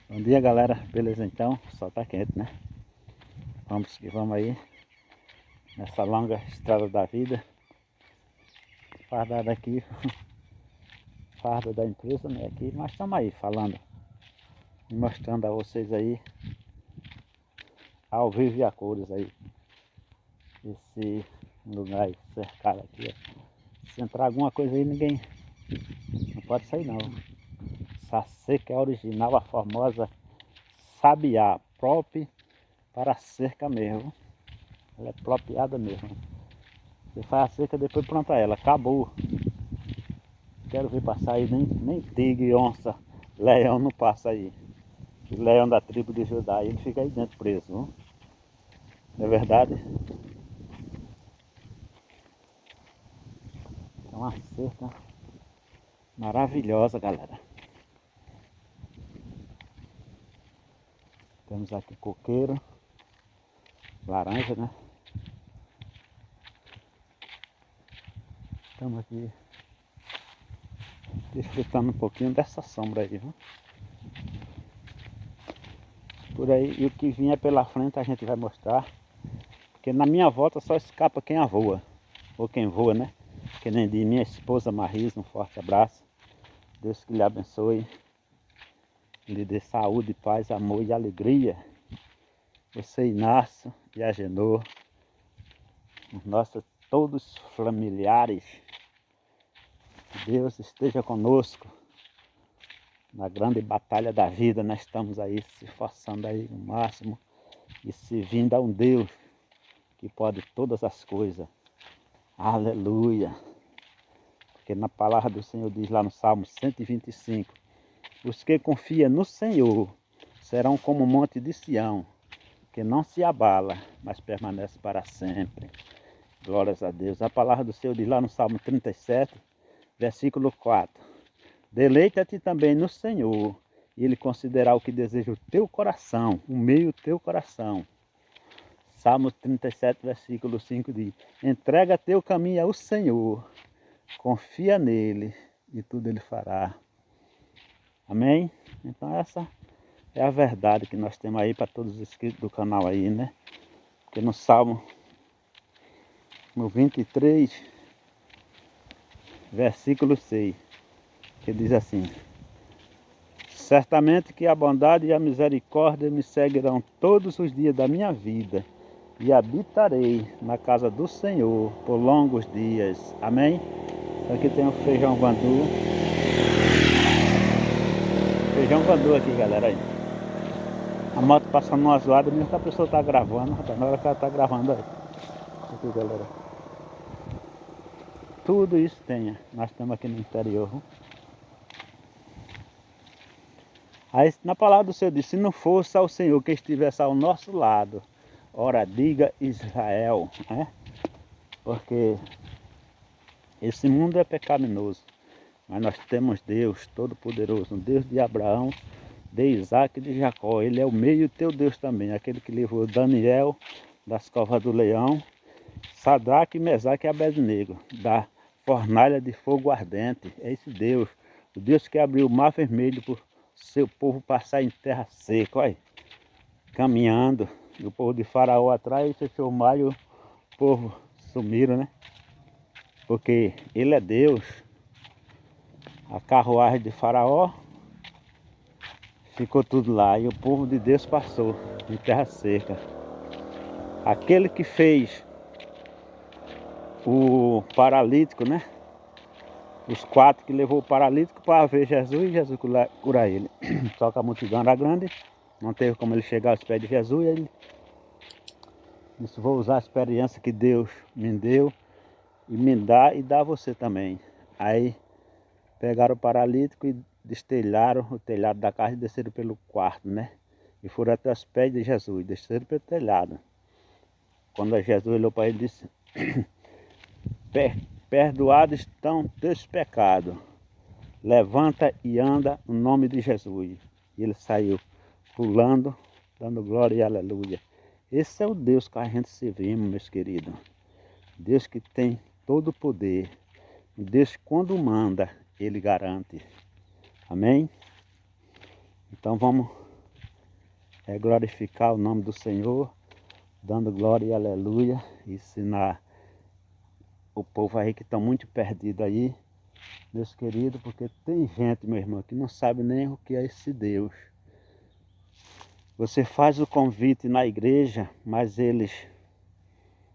Bom dia galera, beleza então? O sol tá quente, né? Vamos que vamos aí nessa longa estrada da vida. Fardada aqui, farda da empresa, né? Aqui, mas estamos aí falando e mostrando a vocês aí ao vivo e a cores aí esse lugar aí, cercado aqui, ó. Se entrar alguma coisa aí, ninguém não pode sair não. Essa cerca é original, a famosa sabiá, própria para a cerca mesmo. Ela é apropriada mesmo. Você faz a cerca, depois planta ela, acabou. Quero ver passar aí, nem tigre, onça, leão não passa aí. O leão da tribo de Judá, ele fica aí dentro preso, viu? Não é verdade? É uma cerca maravilhosa, galera. Temos aqui coqueiro, laranja, né? Estamos aqui desfrutando um pouquinho dessa sombra aí, viu? Por aí, e o que vier pela frente a gente vai mostrar. Porque na minha volta só escapa quem a voa. Ou quem voa, né? Que nem de minha esposa Marisa, um forte abraço. Deus que lhe abençoe. Lhe dê saúde, paz, amor e alegria. Você, Inácio e Agenor, os nossos todos familiares. Que Deus esteja conosco na grande batalha da vida. Nós estamos aí se esforçando aí o máximo e servindo a um Deus que pode todas as coisas. Aleluia! Porque na palavra do Senhor diz lá no Salmo 125: os que confiam no Senhor serão como o monte de Sião, que não se abala, mas permanece para sempre. Glórias a Deus. A palavra do Senhor diz lá no Salmo 37, versículo 4: deleita-te também no Senhor, e Ele considerará o que deseja o teu coração, o meio do teu coração. Salmo 37, versículo 5 diz: entrega teu caminho ao Senhor, confia nele e tudo ele fará. Amém? Então essa é a verdade que nós temos aí para todos os inscritos do canal aí, né? Porque no Salmo no 23, versículo 6, que diz assim: certamente que a bondade e a misericórdia me seguirão todos os dias da minha vida, e habitarei na casa do Senhor por longos dias. Amém? Aqui tem o feijão bandu. Feijão bandu aqui, galera. Aí. A moto passando numa zoada, mesmo que a pessoa está gravando, rapaz, na hora que ela está gravando aí. Aqui, galera. Tudo isso tem. Nós estamos aqui no interior. Aí na palavra do Senhor diz: se não fosse ao Senhor que estivesse ao nosso lado, ora diga Israel, né? Porque esse mundo é pecaminoso, mas nós temos Deus Todo-Poderoso, um Deus de Abraão, de Isaac e de Jacó. Ele é o meio teu Deus também, aquele que livrou Daniel das covas do leão, Sadraque, Mesaque e Abednego da fornalha de fogo ardente. É esse Deus, o Deus que abriu o mar vermelho por seu povo passar em terra seca. Olha, caminhando, e o povo de Faraó atrás, fechou o mar e o povo sumiram, né? Porque ele é Deus. A carruagem de Faraó ficou tudo lá e o povo de Deus passou em terra seca. Aquele que fez o paralítico, né? Os 4 que levou o paralítico para ver Jesus e Jesus curar ele. Só que a multidão era grande, não teve como ele chegar aos pés de Jesus e ele disse, vou usar a experiência que Deus me deu e me dá e dá a você também. Aí pegaram o paralítico e destelharam o telhado da casa e desceram pelo quarto, né? E foram até os pés de Jesus, desceram pelo telhado. Quando Jesus olhou para ele e disse, perdoados estão teus pecados. Levanta e anda no nome de Jesus. E ele saiu pulando, dando glória e aleluia. Esse é o Deus que a gente servimos, meus queridos. Deus que tem todo o poder. Deus quando manda, ele garante. Amém? Então vamos glorificar o nome do Senhor, dando glória e aleluia. E ensinar o povo aí que está muito perdido aí, meus queridos, porque tem gente, meu irmão, que não sabe nem o que é esse Deus. Você faz o convite na igreja, mas eles,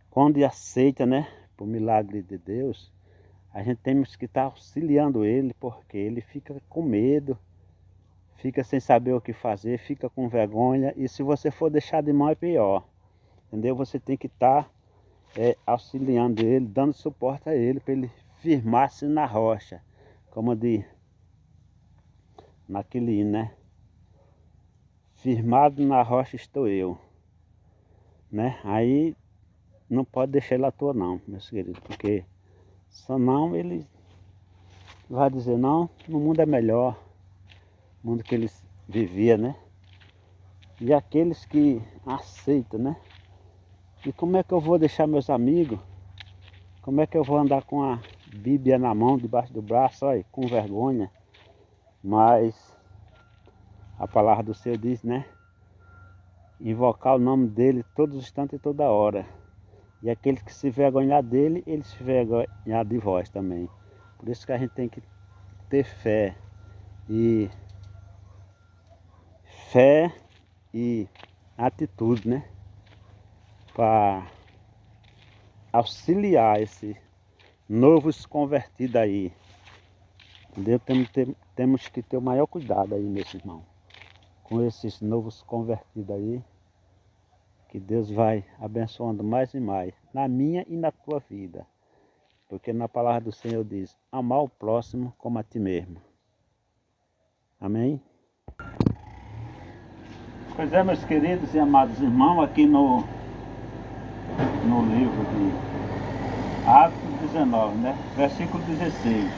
quando aceita, né, por milagre de Deus, a gente temos que estar auxiliando ele, porque ele fica com medo, fica sem saber o que fazer, fica com vergonha, e se você for deixar de mão é pior, entendeu? Você tem que estar auxiliando ele, dando suporte a ele, para ele firmar-se na rocha, como diz naquele hino, né? Firmado na rocha estou eu, né? Aí não pode deixar ele à toa não, meus queridos, porque senão ele vai dizer, não, no mundo é melhor, o mundo que eles viviam, né? E aqueles que aceitam, né? E como é que eu vou deixar meus amigos? Como é que eu vou andar com a Bíblia na mão, debaixo do braço, olha, com vergonha? Mas a palavra do Senhor diz, né? Invocar o nome dele todos os instantes e toda hora. E aqueles que se vergonhar dele, eles se vergonhar de vós também. Por isso que a gente tem que ter fé e atitude, né? Para auxiliar esse novos convertidos aí. Entendeu? Temos que ter o maior cuidado aí, meus irmãos, com esses novos convertidos aí, que Deus vai abençoando mais e mais, na minha e na tua vida. Porque na palavra do Senhor diz, amar o próximo como a ti mesmo. Amém? Pois é, meus queridos e amados irmãos, aqui no livro de Atos 19, né? Versículo 16,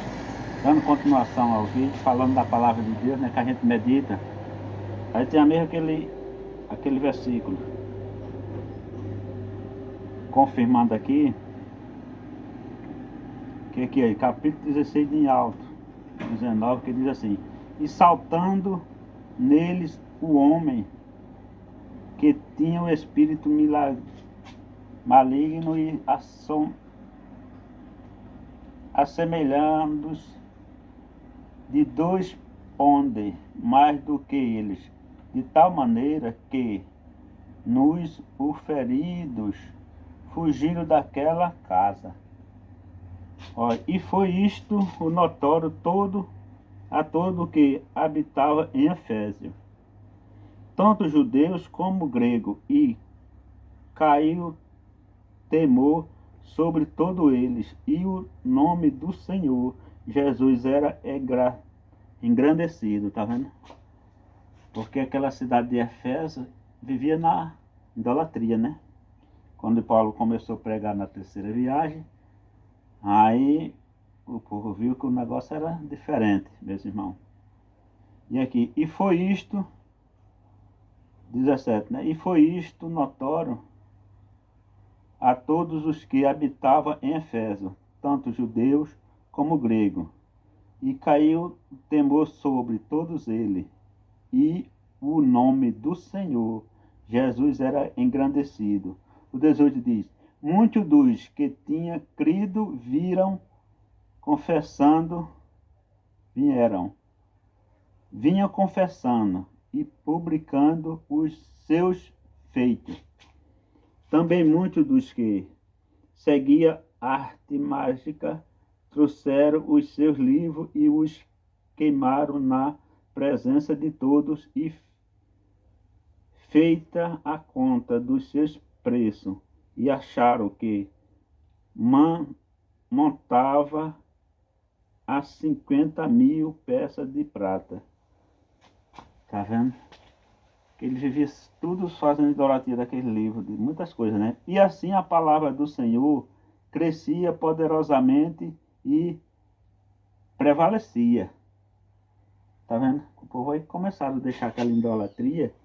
dando continuação ao vídeo, falando da palavra de Deus, né? Que a gente medita. Aí tem mesmo aquele versículo, confirmando aqui, que aqui é capítulo 16 em alto, 19, que diz assim, e saltando neles o homem que tinha o espírito maligno e assemelhando-se de 2 onde mais do que eles, de tal maneira que nos os feridos fugiram daquela casa. E foi isto o notório a todo que habitava em Efésio, tanto judeus como gregos, e caiu temor sobre todos eles, e o nome do Senhor Jesus era engrandecido, tá vendo? Porque aquela cidade de Efésio vivia na idolatria, né? Quando Paulo começou a pregar na terceira viagem, aí o povo viu que o negócio era diferente, meus irmãos. E aqui, e foi isto, 17, né? E foi isto notório a todos os que habitavam em Efésio, tanto judeus como gregos. E caiu temor sobre todos eles, e o nome do Senhor Jesus era engrandecido. O 18 diz: muitos dos que tinham crido viram, confessando, vinham confessando e publicando os seus feitos. Também muitos dos que seguiam a arte mágica trouxeram os seus livros e os queimaram na presença de todos e feita a conta dos seus preços e acharam que montava a 50.000 peças de prata. Tá vendo? Que ele vivia tudo fazendo idolatria daquele livro, de muitas coisas, né? E assim a palavra do Senhor crescia poderosamente e prevalecia. Tá vendo? O povo aí começaram a deixar aquela idolatria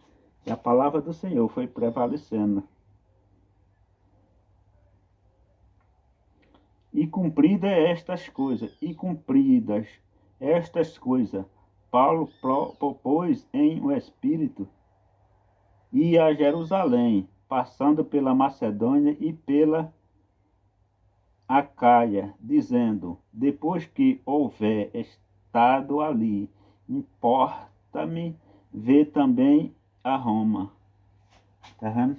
e a palavra do Senhor foi prevalecendo. E cumpridas estas coisas, Paulo propôs em o Espírito ir a Jerusalém, passando pela Macedônia e pela Acaia, dizendo: depois que houver estado ali, importa-me ver também a Roma. Tá vendo?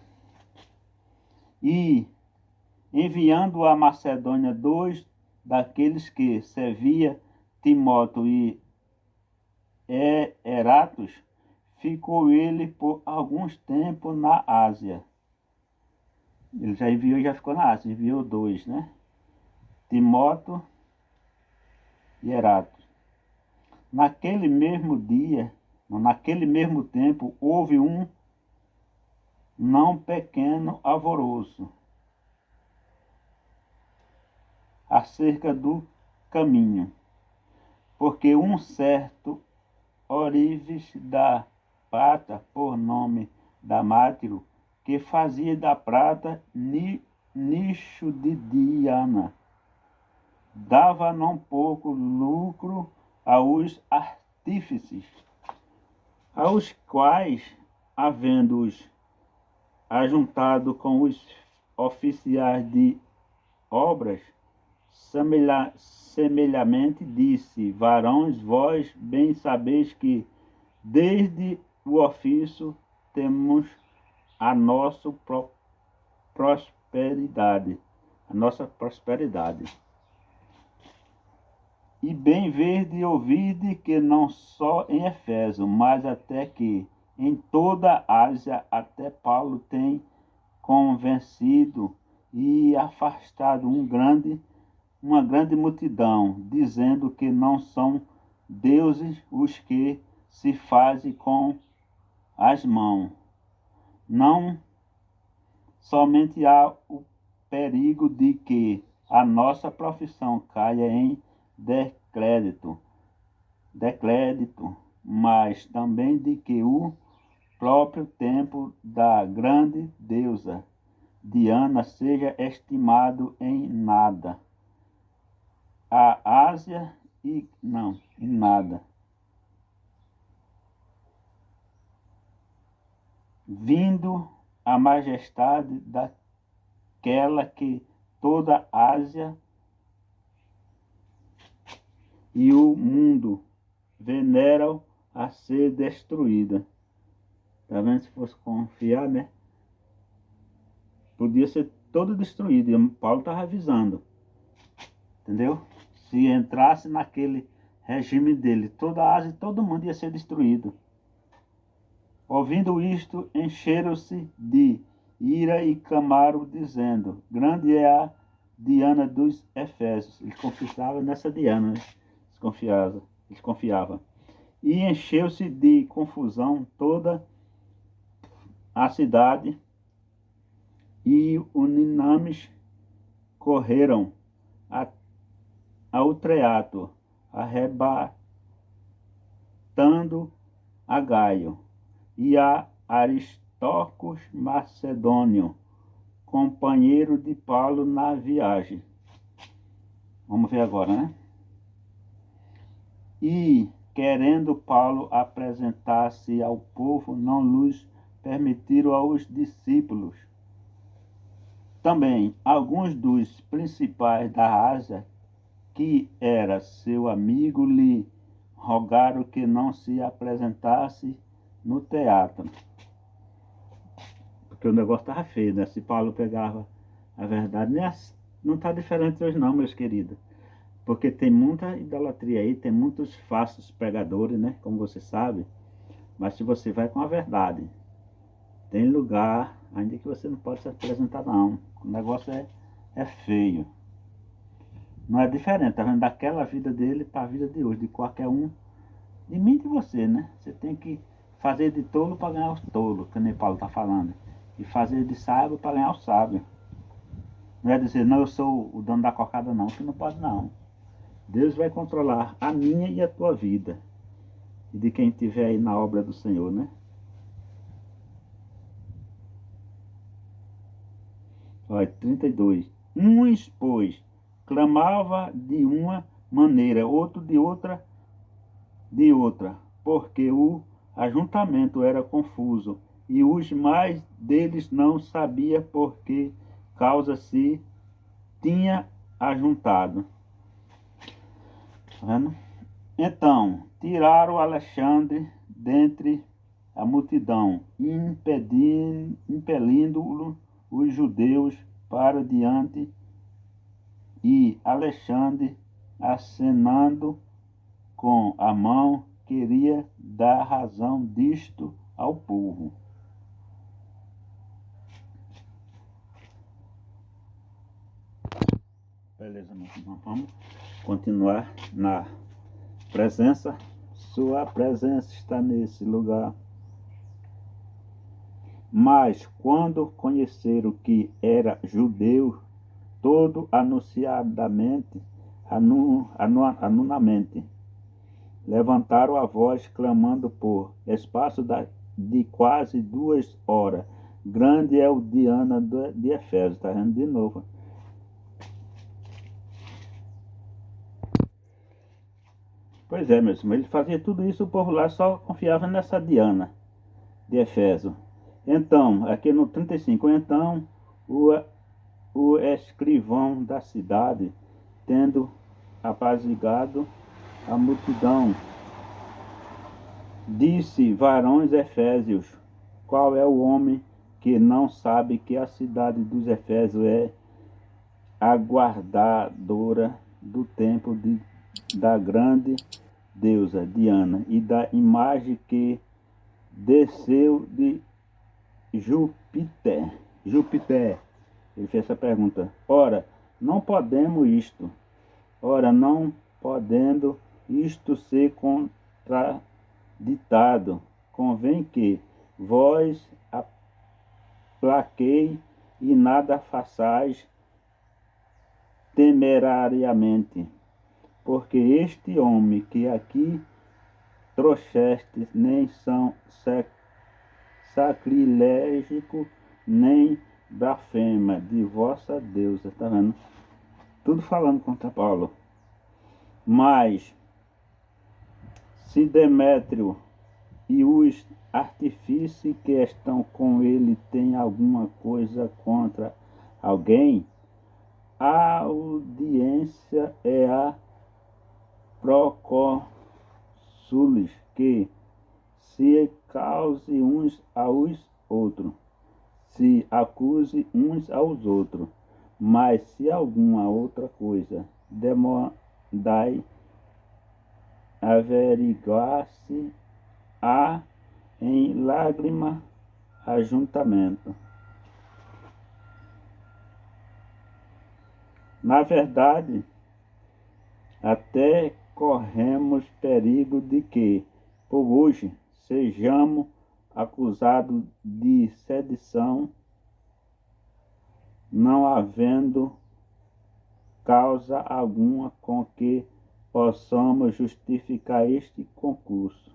E enviando à Macedônia 2 daqueles que servia Timóteo e Eratos, ficou ele por alguns tempos na Ásia. Ele já enviou e já ficou na Ásia, enviou 2, né? Timóteo e Eratos. Naquele mesmo tempo, houve um não pequeno alvoroço acerca do caminho, porque um certo Orives da prata, por nome Damátrio, que fazia da prata nicho de Diana, dava não pouco lucro aos artífices, aos quais, havendo-os ajuntado com os oficiais de obras, semelhamente disse: varões, vós bem sabeis que desde o ofício temos a nossa prosperidade, E bem verde e ouvide que não só em Éfeso, mas até que em toda a Ásia até Paulo tem convencido e afastado uma grande multidão, dizendo que não são deuses os que se fazem com as mãos. Não somente há o perigo de que a nossa profissão caia em decrédito, mas também de que o próprio templo da grande deusa Diana seja estimado em nada. A Ásia em nada. Vindo a majestade daquela que toda a Ásia e o mundo veneram a ser destruída. Tá vendo? Se fosse confiar, né? Podia ser todo destruído. E Paulo estava avisando. Entendeu? Se entrasse naquele regime dele, toda a Ásia e todo mundo ia ser destruído. Ouvindo isto, encheram-se de ira e clamaram, dizendo: grande é a Diana dos Efésios. Eles confiavam nessa Diana, né? Eles confiavam. E encheu-se de confusão toda a cidade, e unânimes correram ao teatro, arrebatando a Gaio e a Aristarcos Macedônio, companheiro de Paulo na viagem. Vamos ver agora, né? E, querendo Paulo apresentar-se ao povo, não lhes permitiram aos discípulos. Também alguns dos principais da Ásia, que era seu amigo, lhe rogaram que não se apresentasse no teatro. Porque o negócio estava feio, né? Se Paulo pegava a verdade, não está diferente hoje não, meus queridos. Porque tem muita idolatria aí, tem muitos falsos pregadores, né? Como você sabe. Mas se você vai com a verdade, tem lugar ainda que você não pode se apresentar não. O negócio é feio. Não é diferente, tá vendo? Daquela vida dele para a vida de hoje, de qualquer um. De mim e de você, né? Você tem que fazer de tolo para ganhar os tolos, que nem Paulo está falando. E fazer de sábio para ganhar o sábio. Não é dizer, não, eu sou o dono da cocada não, que não pode não. Deus vai controlar a minha e a tua vida. E de quem estiver aí na obra do Senhor, né? Olha, 32. Uns, pois, clamava de uma maneira, outro de outra, porque o ajuntamento era confuso, e os mais deles não sabia por que causa se tinha ajuntado. Tá vendo? Então, tiraram Alexandre dentre a multidão, impelindo os judeus para diante, e Alexandre, acenando com a mão, queria dar razão disto ao povo. Beleza, nós vamos continuar na presença. Sua presença está nesse lugar. Mas quando conheceram que era judeu, todo anunciadamente, anonamente, levantaram a voz, clamando por espaço de quase 2 horas. Grande é o Diana de Efésio, está vendo de novo. Pois é, mesmo, ele fazia tudo isso, o povo lá só confiava nessa Diana de Efésio. Então, aqui no 35, então, o escrivão da cidade, tendo apaziguado a multidão, disse: varões efésios, qual é o homem que não sabe que a cidade dos Efésios é a guardadora do templo da grande deusa Diana e da imagem que desceu de Júpiter? Ele fez essa pergunta. Ora, não podendo isto ser contraditado, convém que vós aplaquei e nada façais temerariamente, porque este homem que aqui trouxestes nem são sacrilégicos, nem blasfema de vossa deusa. Tá vendo? Tudo falando contra Paulo. Mas se Demétrio e os artífices que estão com ele têm alguma coisa contra alguém, a audiência é a procónsules que se cause uns aos outros, se acuse uns aos outros. Mas se alguma outra coisa demandai averiguar-se há em lágrima ajuntamento. Na verdade, até corremos perigo de que, por hoje, sejamos acusados de sedição, não havendo causa alguma com que possamos justificar este concurso.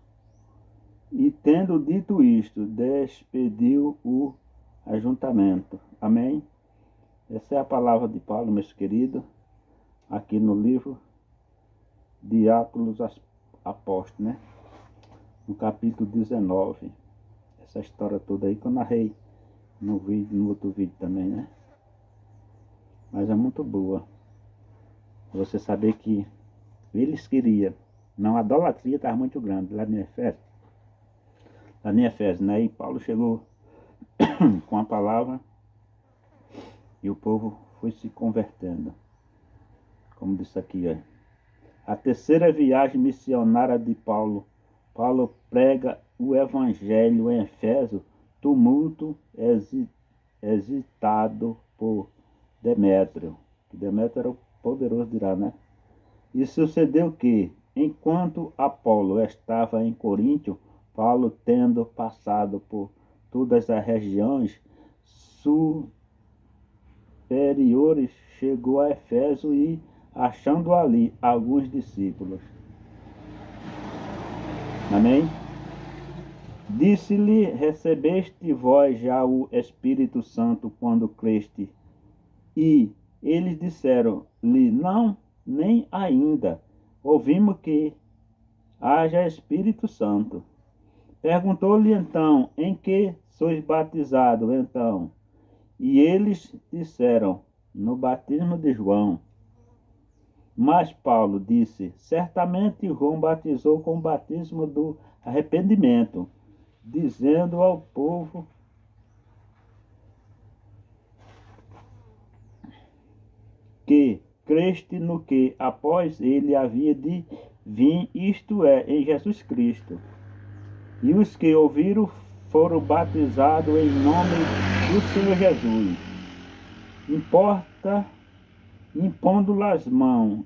E tendo dito isto, despediu o ajuntamento. Amém? Essa é a palavra de Paulo, meus queridos, aqui no livro de Atos Apóstolos, né? No capítulo 19. essa história toda aí que eu narrei no vídeo, no outro vídeo também, né? Mas é muito boa. Você saber que eles queriam. Não, a idolatria estava muito grande lá em Efésios. Lá em Efésios, né? E Paulo chegou com a palavra e o povo foi se convertendo. Como disse aqui, ó. A terceira viagem missionária de Paulo. Paulo prega o evangelho em Efésio, tumulto hesitado por Demétrio. Demétrio era o poderoso de lá, né? E sucedeu que, enquanto Apolo estava em Coríntio, Paulo, tendo passado por todas as regiões superiores, chegou a Éfeso e, achando ali alguns discípulos. Amém? Disse-lhe: recebeste vós já o Espírito Santo quando creste? E eles disseram-lhe: não, nem ainda. Ouvimos que haja Espírito Santo. Perguntou-lhe então: em que sois batizados então? E eles disseram: no batismo de João. Mas Paulo disse: certamente João batizou com o batismo do arrependimento, dizendo ao povo que creste no que após ele havia de vir, isto é, em Jesus Cristo. E os que ouviram foram batizados em nome do Senhor Jesus.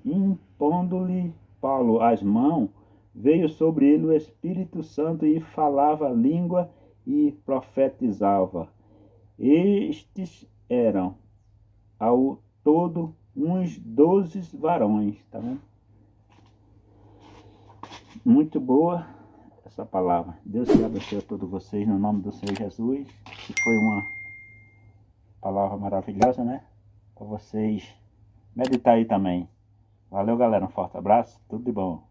Impondo-lhe Paulo as mãos, veio sobre ele o Espírito Santo e falava a língua e profetizava. Estes eram ao todo uns 12 varões, tá vendo? Muito boa essa palavra. Deus te abençoe a todos vocês no nome do Senhor Jesus. Que foi uma palavra maravilhosa, né? Para vocês meditar aí também. Valeu, galera. Um forte abraço. Tudo de bom.